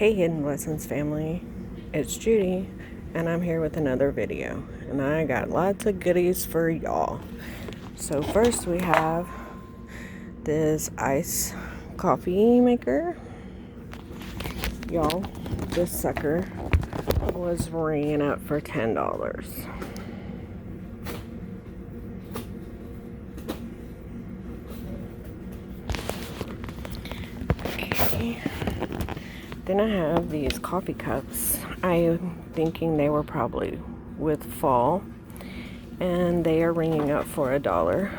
Hey Hidden Blessings family, it's Judy and I'm here with another video and I got lots of goodies for y'all. So first we have this ice coffee maker. Y'all, this sucker was ringing up for $10. Okay. Then I have these coffee cups. I'm thinking they were probably with fall, and they are ringing up for $1.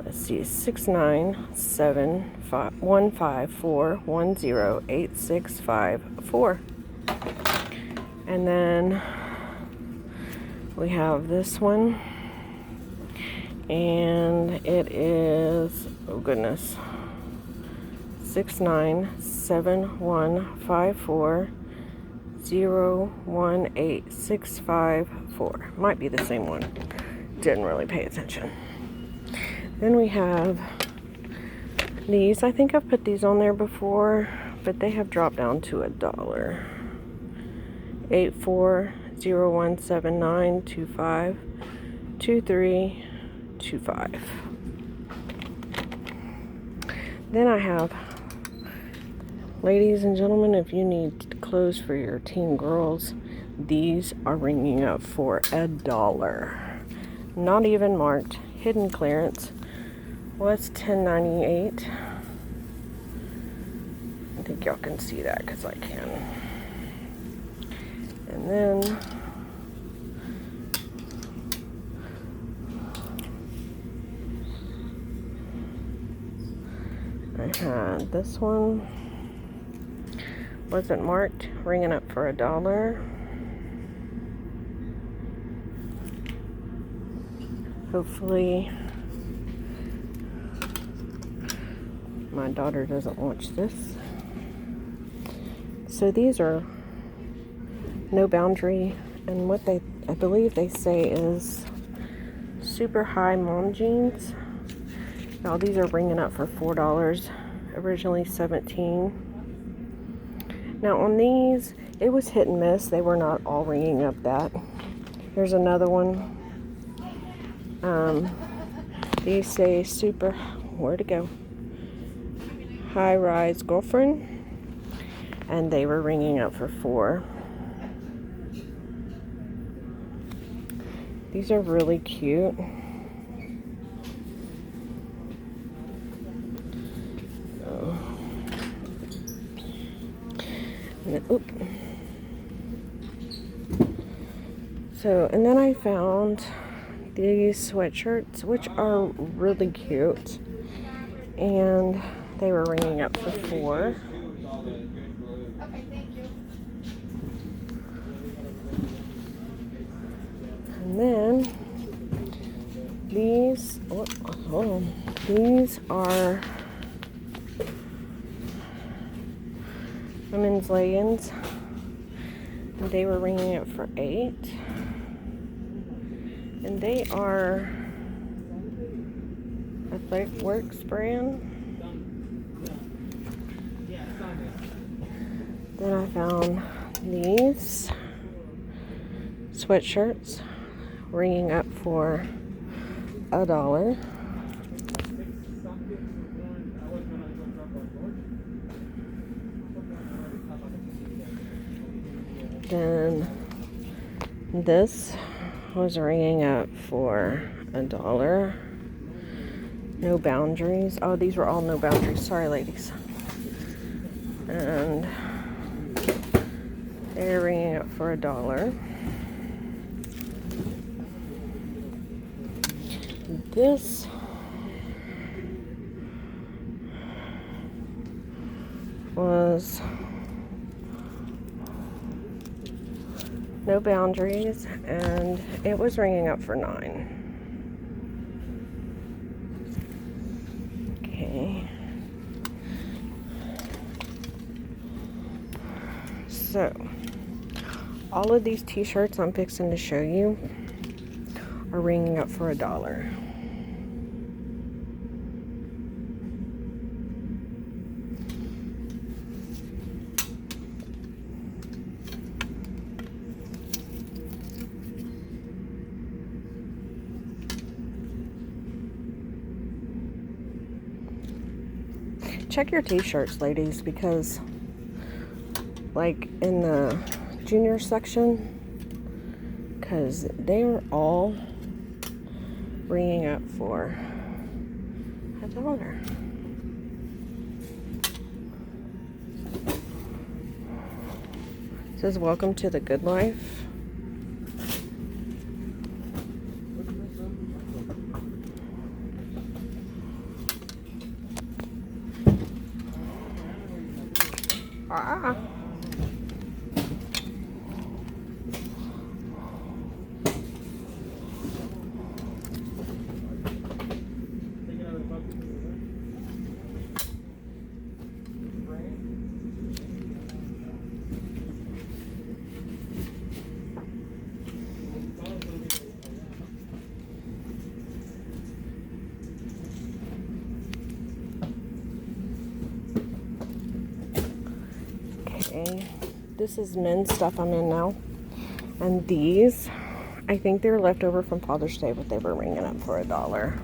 Let's see, 6975154108654. And then we have this one, and it is, oh goodness, 69715401865 Might be the same one. Didn't really pay attention. Then we have these. I think I've put these on there before, but they have dropped down to $1. 840179252325. Then I have, ladies and gentlemen, if you need clothes for your teen girls, these are ringing up for $1. Not even marked. Hidden clearance was $10.98. I think y'all can see that because I can. And then I had this one. Wasn't marked, ringing up for $1. Hopefully my daughter doesn't watch this. So these are no boundary, and what I believe they say is super high mom jeans. Now these are ringing up for $4, originally $17. Now on these, it was hit and miss. They were not all ringing up that. Here's another one. These say super, where to go? High rise girlfriend, and they were ringing up for $4. These are really cute. And then I found these sweatshirts, which are really cute, and they were ringing up for $4. And then these, these are women's leggings, and they were ringing up for $8. And they are Athletic Works brand. Then I found these sweatshirts ringing up for $1. Then this was ringing up for $1. No boundaries. Oh, these were all no boundaries. Sorry, ladies. And they're ringing up for $1. This was no boundaries, and it was ringing up for $9. Okay. So, all of these t-shirts I'm fixing to show you are ringing up for $1. check your t-shirts, ladies, because like in the junior section, because they are all ringing up for $1. It says, welcome to the good life. Ah. Okay, this is men's stuff I'm in now. And these, I think they're left over from Father's Day, but they were ringing up for $1.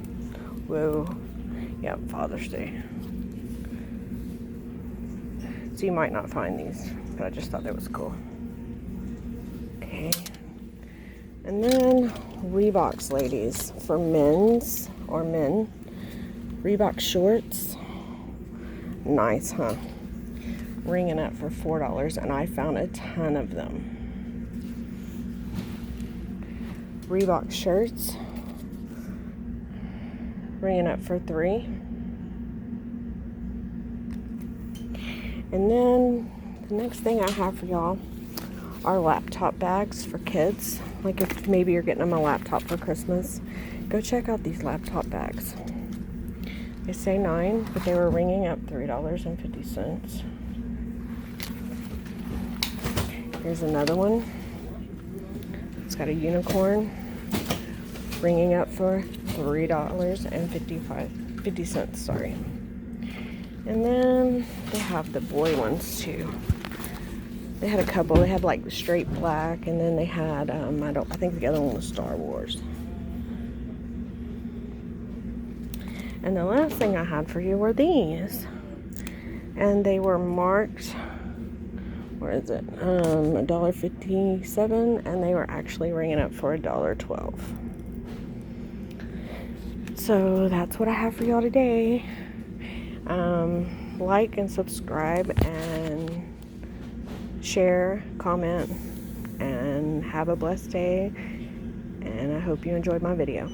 Whoa. Yep, Father's Day. So you might not find these, but I just thought that was cool. Okay. And then Reeboks, ladies, for men's or men. Reebok shorts. Nice, huh? Ringing up for $4, and I found a ton of them. Reebok shirts, ringing up for $3. And then the next thing I have for y'all are laptop bags for kids. Like if maybe you're getting them a laptop for Christmas, go check out these laptop bags. They say $9, but they were ringing up $3.50. Here's another one. It's got a unicorn, ringing up for $3.50. Sorry. And then they have the boy ones too. They had a couple. They had like straight black, and then they had I think the other one was Star Wars. And the last thing I had for you were these, and they were marked. Where is it? $1.57, and they were actually ringing up for $1.12. So that's what I have for y'all today. Like and subscribe and share, comment, and have a blessed day. And I hope you enjoyed my video.